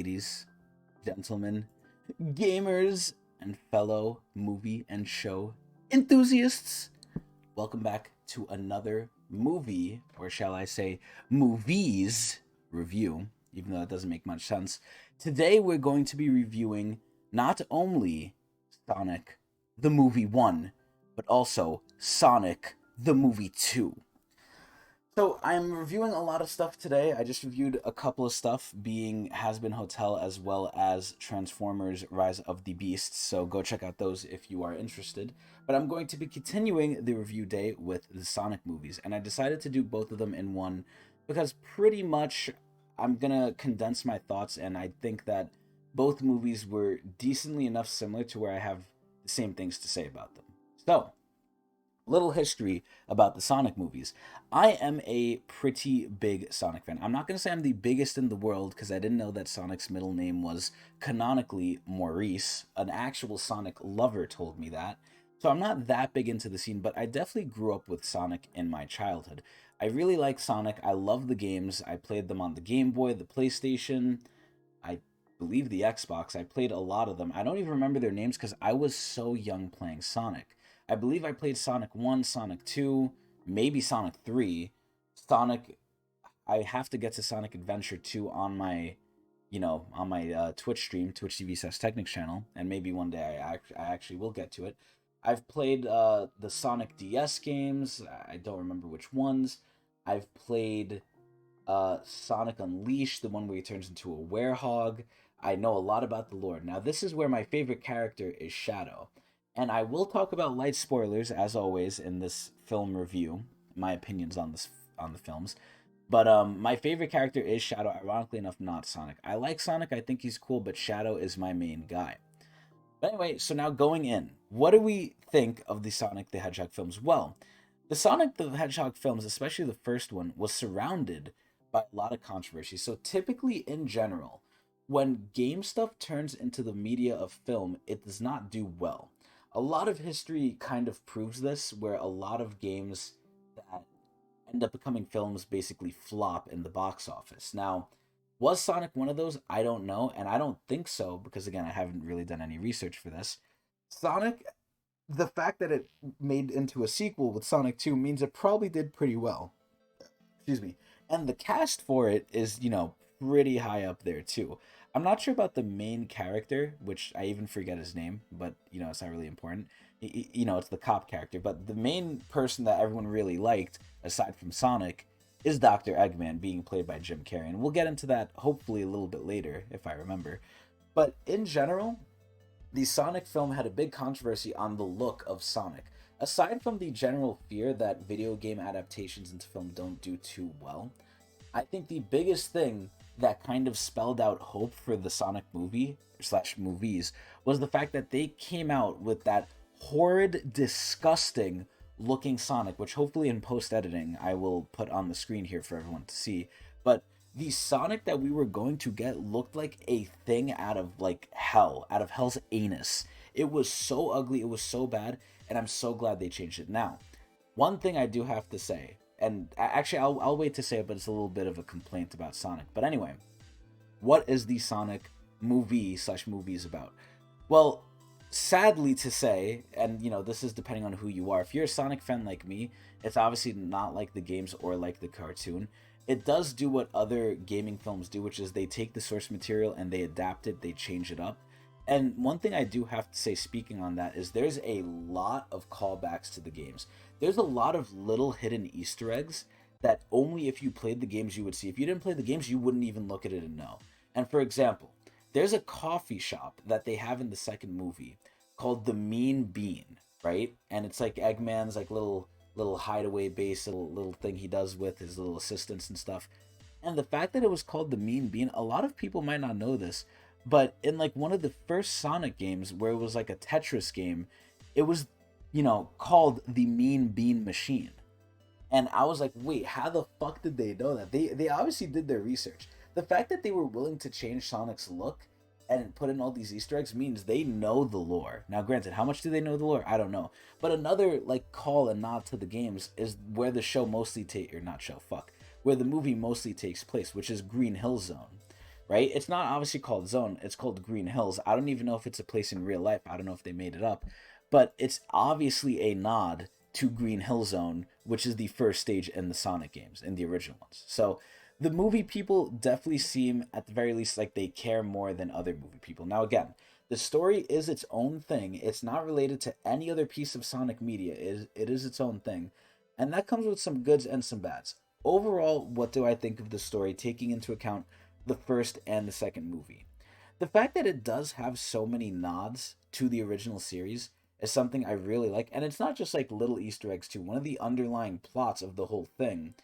ladies, gentlemen, gamers, and fellow movie and show enthusiasts. Welcome back to another movie, or shall I say, movies review, even though that doesn't make much sense. Today we're going to be reviewing not only Sonic the Movie 1, but also Sonic the Movie 2. So I'm reviewing a lot of stuff today. I just reviewed a couple of stuff, being Has Been Hotel as well as Transformers Rise of the Beasts. So go check out those if you are interested. But I'm going to be continuing the review day with the Sonic movies, and I decided to do both of them in one because pretty much I'm gonna condense my thoughts, and I think that both movies were decently enough similar to where I have the same things to say about them. So, little history about the Sonic movies. I am a pretty big Sonic fan. I'm not going to say I'm the biggest in the world because I didn't know that Sonic's middle name was canonically Maurice. An actual Sonic lover told me that. So I'm not that big into the scene, but I definitely grew up with Sonic in my childhood. I really like Sonic. I love the games. I played them on the Game Boy, the PlayStation, I believe the Xbox. I played a lot of them. I don't even remember their names because I was so young playing Sonic. I believe I played Sonic 1, Sonic 2, maybe Sonic 3. Sonic, I have to get to Sonic Adventure 2 on my, on my Twitch stream, Twitch TV/Tecnics channel, and maybe one day I actually will get to it. I've played the Sonic DS games. I don't remember which ones. I've played Sonic Unleashed, the one where he turns into a werehog. I know a lot about the lore. Now, this is where my favorite character is Shadow. And I will talk about light spoilers, as always, in this film review, my opinions on the films. But my favorite character is Shadow, ironically enough, not Sonic. I like Sonic, I think he's cool, but Shadow is my main guy. But anyway, so now going in, what do we think of the Sonic the Hedgehog films? Well, the Sonic the Hedgehog films, especially the first one, was surrounded by a lot of controversy. So typically, in general, when game stuff turns into the media of film, it does not do well. A lot of history kind of proves this, where a lot of games that end up becoming films basically flop in the box office. Now, was Sonic one of those? I don't know, and I don't think so, because again, I haven't really done any research for this. Sonic, the fact that it made into a sequel with Sonic 2 means it probably did pretty well. Excuse me. And the cast for it is, pretty high up there too. I'm not sure about the main character, which I even forget his name, but it's not really important. It's the cop character, but the main person that everyone really liked, aside from Sonic, is Dr. Eggman, being played by Jim Carrey. And we'll get into that hopefully a little bit later, if I remember. But in general, the Sonic film had a big controversy on the look of Sonic. Aside from the general fear that video game adaptations into film don't do too well, I think the biggest thing that kind of spelled out hope for the Sonic movie slash movies was the fact that they came out with that horrid, disgusting looking Sonic, which hopefully in post editing I will put on the screen here for everyone to see. But the Sonic that we were going to get looked like a thing out of hell, out of hell's anus. It was so ugly, it was so bad, and I'm so glad they changed it. Now, one thing I do have to say, and actually I'll wait to say it, but it's a little bit of a complaint about Sonic. But anyway, what is the Sonic movie slash movies about? Well, sadly to say, and this is depending on who you are, if you're a Sonic fan like me, it's obviously not like the games or like the cartoon. It does do what other gaming films do, which is they take the source material and they adapt it, they change it up. And one thing I do have to say, speaking on that, is there's a lot of callbacks to the games. There's a lot of little hidden Easter eggs that only if you played the games you would see. If you didn't play the games, you wouldn't even look at it and know. And for example, there's a coffee shop that they have in the second movie called the Mean Bean, right? And it's like Eggman's little hideaway base, little thing he does with his little assistants and stuff. And the fact that it was called the Mean Bean, a lot of people might not know this, but in one of the first Sonic games where it was like a Tetris game, it was called the Mean Bean Machine. And I was like, wait, how the fuck did they know that? They obviously did their research. The fact that they were willing to change Sonic's look and put in all these Easter eggs means they know the lore. Now, granted, how much do they know the lore? I don't know. But another call and nod to the games is where the show mostly where the movie mostly takes place, which is Green Hill Zone. right? It's not obviously called Zone, it's called Green Hills. I don't even know if it's a place in real life. I don't know if they made it up, but it's obviously a nod to Green Hill Zone, which is the first stage in the Sonic games, in the original ones. So the movie people definitely seem, at the very least, like they care more than other movie people. Now, again, the story is its own thing. It's not related to any other piece of Sonic media. It is its own thing. And that comes with some goods and some bads. Overall, what do I think of the story, taking into account the first and the second movie? The fact that it does have so many nods to the original series is something I really like. And it's not just like little Easter eggs, too. One of the underlying plots of the whole thing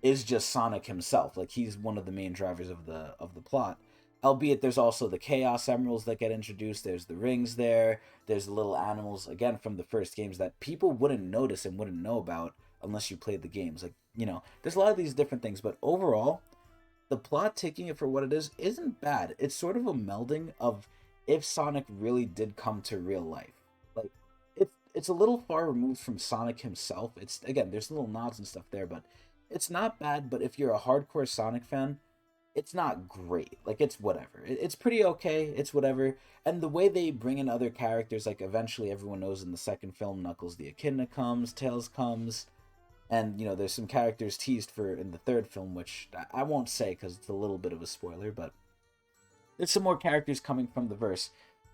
is just Sonic himself. Like he's one of the main drivers of the plot. Albeit there's also the Chaos Emeralds that get introduced. There's the rings there. There's the little animals again from the first games that people wouldn't notice and wouldn't know about unless you played the games. Like, there's a lot of these different things, but overall, the plot, taking it for what it is, isn't bad. It's sort of a melding of if Sonic really did come to real life. Like it's a little far removed from Sonic himself. It's, again, there's little nods and stuff there, but it's not bad. But if you're a hardcore Sonic fan, it's not great. Like it's whatever. It's pretty okay. It's whatever. And the way they bring in other characters, like eventually everyone knows in the second film, Knuckles the Echidna comes, Tails comes, and there's some characters teased for in the third film, which I won't say because it's a little bit of a spoiler, but there's some more characters coming from the verse.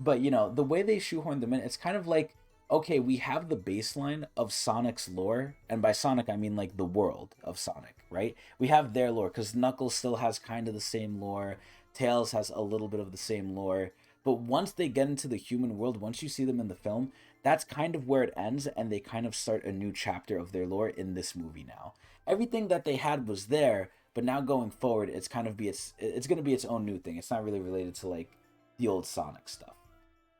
But the way they shoehorn them in, it's kind of like, okay, we have the baseline of Sonic's lore, and by Sonic I mean like the world of Sonic, right? We have their lore because Knuckles still has kind of the same lore, Tails has a little bit of the same lore, but once they get into the human world, once you see them in the film, that's kind of where it ends, and they kind of start a new chapter of their lore in this movie now. Everything that they had was there, but now going forward, it's going to be its own new thing. It's not really related to like the old Sonic stuff.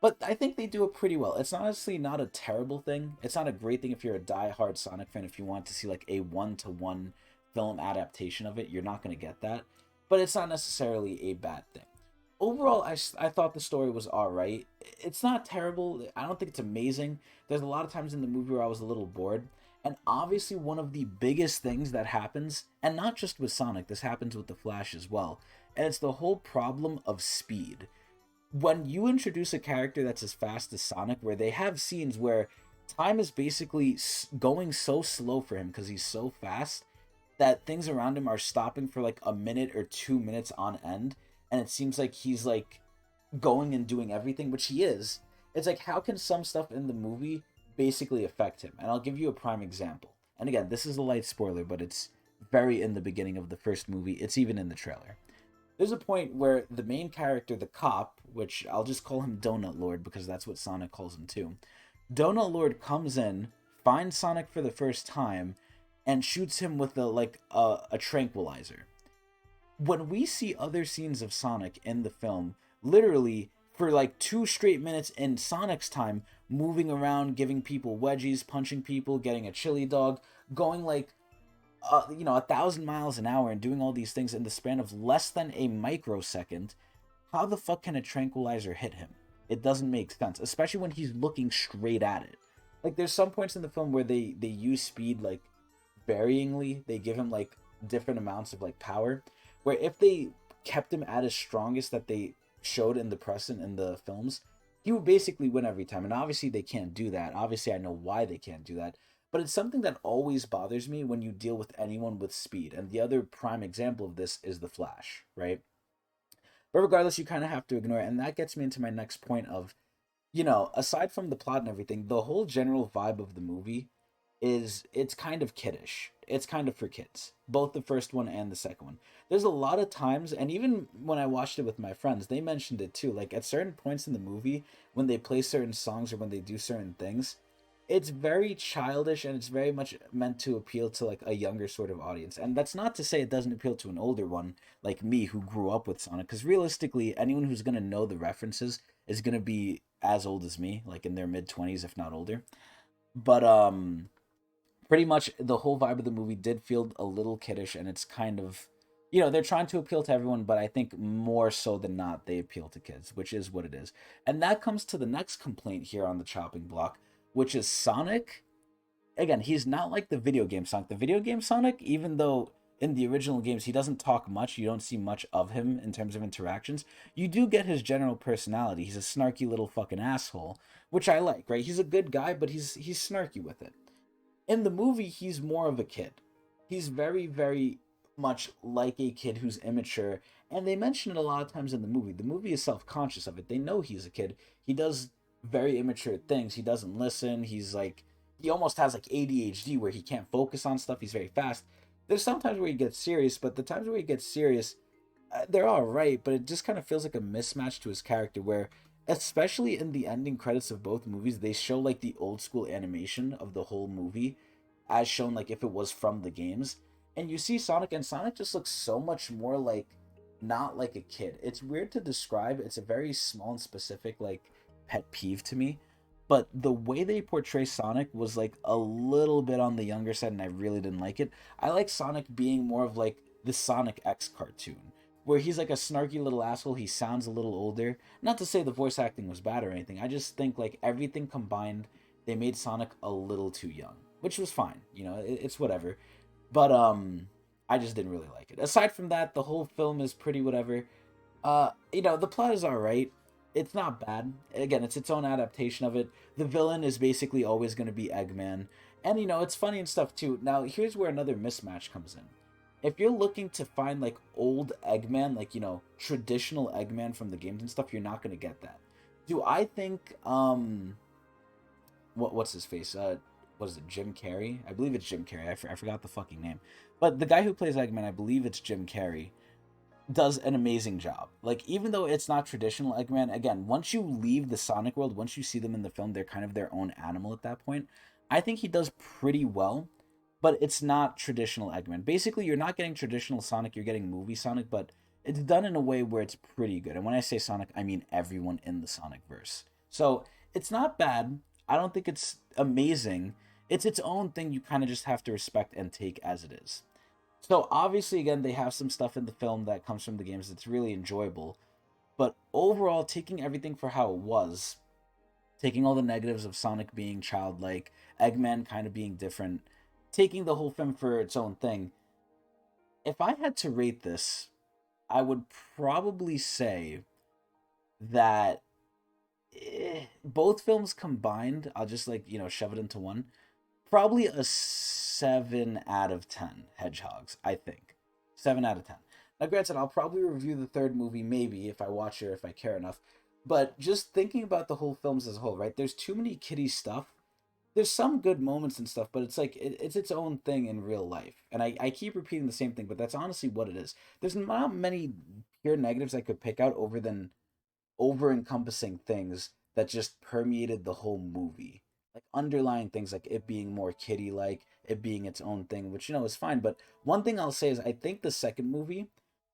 But I think they do it pretty well. It's honestly not a terrible thing. It's not a great thing if you're a die-hard Sonic fan. If you want to see like a one-to-one film adaptation of it, you're not going to get that. But it's not necessarily a bad thing. Overall, I thought the story was alright. It's not terrible. I don't think it's amazing. There's a lot of times in the movie where I was a little bored. And obviously one of the biggest things that happens, and not just with Sonic, this happens with the Flash as well, and it's the whole problem of speed. When you introduce a character that's as fast as Sonic, where they have scenes where time is basically going so slow for him because he's so fast that things around him are stopping for like a minute or 2 minutes on end, and it seems like he's like going and doing everything, which he is. It's like, how can some stuff in the movie basically affect him? And I'll give you a prime example. And again, this is a light spoiler, but it's very in the beginning of the first movie. It's even in the trailer. There's a point where the main character, the cop, which I'll just call him Donut Lord because that's what Sonic calls him too. Donut Lord comes in, finds Sonic for the first time, and shoots him with a tranquilizer. When we see other scenes of Sonic in the film, literally for like 2 straight minutes in Sonic's time, moving around, giving people wedgies, punching people, getting a chili dog, going like 1,000 miles an hour and doing all these things in the span of less than a microsecond, how the fuck can a tranquilizer hit him? It doesn't make sense, especially when he's looking straight at it. Like there's some points in the film where they use speed like varyingly. They give him like different amounts of like power, where if they kept him at his strongest that they showed in the press and in the films, he would basically win every time. And obviously they can't do that. Obviously I know why they can't do that. But it's something that always bothers me when you deal with anyone with speed. And the other prime example of this is the Flash, right? But regardless, you kind of have to ignore it. And that gets me into my next point of, aside from the plot and everything, the whole general vibe of the movie is it's kind of kiddish. It's kind of for kids, both the first one and the second one. There's a lot of times, and even when I watched it with my friends, they mentioned it too. Like at certain points in the movie, when they play certain songs or when they do certain things, it's very childish and it's very much meant to appeal to like a younger sort of audience. And that's not to say it doesn't appeal to an older one like me who grew up with Sonic, because realistically anyone who's going to know the references is going to be as old as me, like in their mid 20s if not older. But pretty much the whole vibe of the movie did feel a little kiddish, and it's kind of, they're trying to appeal to everyone, but I think more so than not they appeal to kids, which is what it is. And that comes to the next complaint here on the chopping block, which is Sonic. Again, he's not like the video game Sonic. The video game Sonic, even though in the original games, he doesn't talk much. You don't see much of him in terms of interactions. You do get his general personality. He's a snarky little fucking asshole, which I like, right? He's a good guy, but he's snarky with it. In the movie, he's more of a kid. He's very, very much like a kid who's immature, and they mention it a lot of times in the movie. The movie is self-conscious of it. They know he's a kid. He does very immature things. He doesn't listen. He's like he almost has like ADHD where he can't focus on stuff. He's very fast. There's sometimes where he gets serious, but the times where he gets serious, they're all right, but it just kind of feels like a mismatch to his character where especially in the ending credits of both movies, they show like the old school animation of the whole movie as shown like if it was from the games. And you see Sonic and Sonic just looks so much more like not like a kid. It's weird to describe. It's a very small and specific like pet peeve to me. But the way they portray Sonic was like a little bit on the younger side and I really didn't like it. I like Sonic being more of like the Sonic X cartoon where he's like a snarky little asshole. He sounds a little older. Not to say the voice acting was bad or anything. I just think like everything combined, they made Sonic a little too young, which was fine. You know, it's whatever. But I just didn't really like it. Aside from that, the whole film is pretty whatever. The plot is all right. It's not bad. Again, it's its own adaptation of it. The villain is basically always going to be Eggman, and it's funny and stuff too. Now, here's where another mismatch comes in. If you're looking to find like old Eggman, like traditional Eggman from the games and stuff, you're not going to get that. Do I think what's his face? What is it? Jim Carrey? I believe it's Jim Carrey. I forgot the fucking name. But the guy who plays Eggman, I believe it's Jim Carrey, does an amazing job. Like, even though it's not traditional Eggman, again, once you leave the Sonic world, once you see them in the film, they're kind of their own animal at that point. I think he does pretty well, but it's not traditional Eggman. Basically, you're not getting traditional Sonic, you're getting movie Sonic, but it's done in a way where it's pretty good. And when I say Sonic, I mean everyone in the Sonic verse. So it's not bad. I don't think it's amazing. It's its own thing you kind of just have to respect and take as it is. So obviously, again, they have some stuff in the film that comes from the games that's really enjoyable. But overall, taking everything for how it was, taking all the negatives of Sonic being childlike, Eggman kind of being different, taking the whole film for its own thing, if I had to rate this, I would probably say that both films combined, I'll just shove it into one, probably a 7 out of 10 hedgehogs, I think. 7 out of 10. Now, granted, I'll probably review the third movie, maybe, if I watch it or if I care enough. But just thinking about the whole films as a whole, right? There's too many kiddie stuff. There's some good moments and stuff, but it's like, it's its own thing in real life. And I keep repeating the same thing, but that's honestly what it is. There's not many pure negatives I could pick out over encompassing things that just permeated the whole movie. Like underlying things like it being more kiddie like, it being its own thing, which is fine. But one thing I'll say is I think the second movie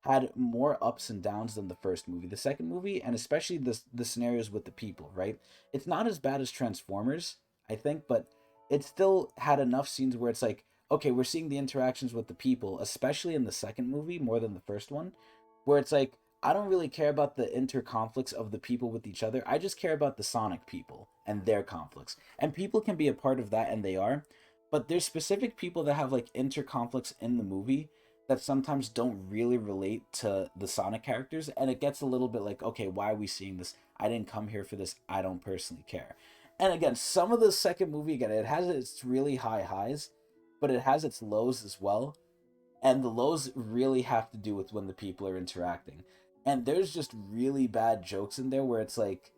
had more ups and downs than the first movie. The second movie, and especially the scenarios with the people, right? It's not as bad as Transformers, I think, but it still had enough scenes where it's like, okay, we're seeing the interactions with the people, especially in the second movie more than the first one, where it's like I don't really care about the interconflicts of the people with each other. I just care about the Sonic people and their conflicts. And people can be a part of that, and they are. But there's specific people that have like interconflicts in the movie that sometimes don't really relate to the Sonic characters, and it gets a little bit like, okay, why are we seeing this? I didn't come here for this. I don't personally care. And again, some of the second movie, again, it has its really high highs, but it has its lows as well. And the lows really have to do with when the people are interacting. And there's just really bad jokes in there where it's like,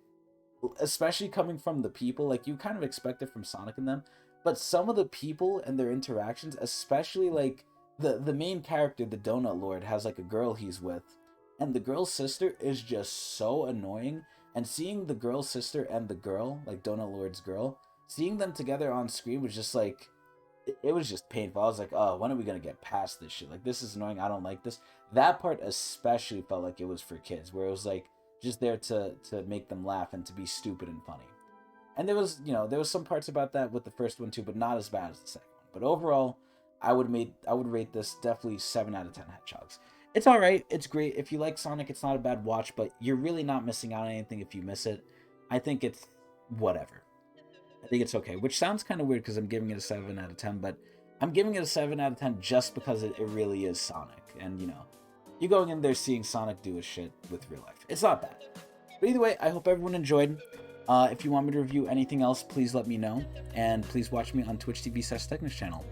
especially coming from the people, like you kind of expect it from Sonic and them, but some of the people and their interactions, especially like the main character, the Donut Lord, has like a girl he's with, and the girl's sister is just so annoying. And seeing the girl's sister and the girl, like Donut Lord's girl, seeing them together on screen was just like it was just painful. I was like, oh, when are we gonna get past this shit? Like, this is annoying. I don't like this. That part especially felt like it was for kids, where it was like just there to make them laugh and to be stupid and funny. And there was some parts about that with the first one too, but not as bad as the second one. But overall, I would rate this definitely 7 out of 10 hedgehogs. It's all right. It's great. If you like Sonic, it's not a bad watch, but you're really not missing out on anything if you miss it. I think it's whatever. I think it's okay, which sounds kind of weird because I'm giving it a 7 out of 10, but I'm giving it a 7 out of 10 just because it really is Sonic. And, you know, you're going in there seeing Sonic do his shit with real life. It's not bad. But either way, I hope everyone enjoyed. If you want me to review anything else, please let me know. And please watch me on Twitch TV/Tecnics channel.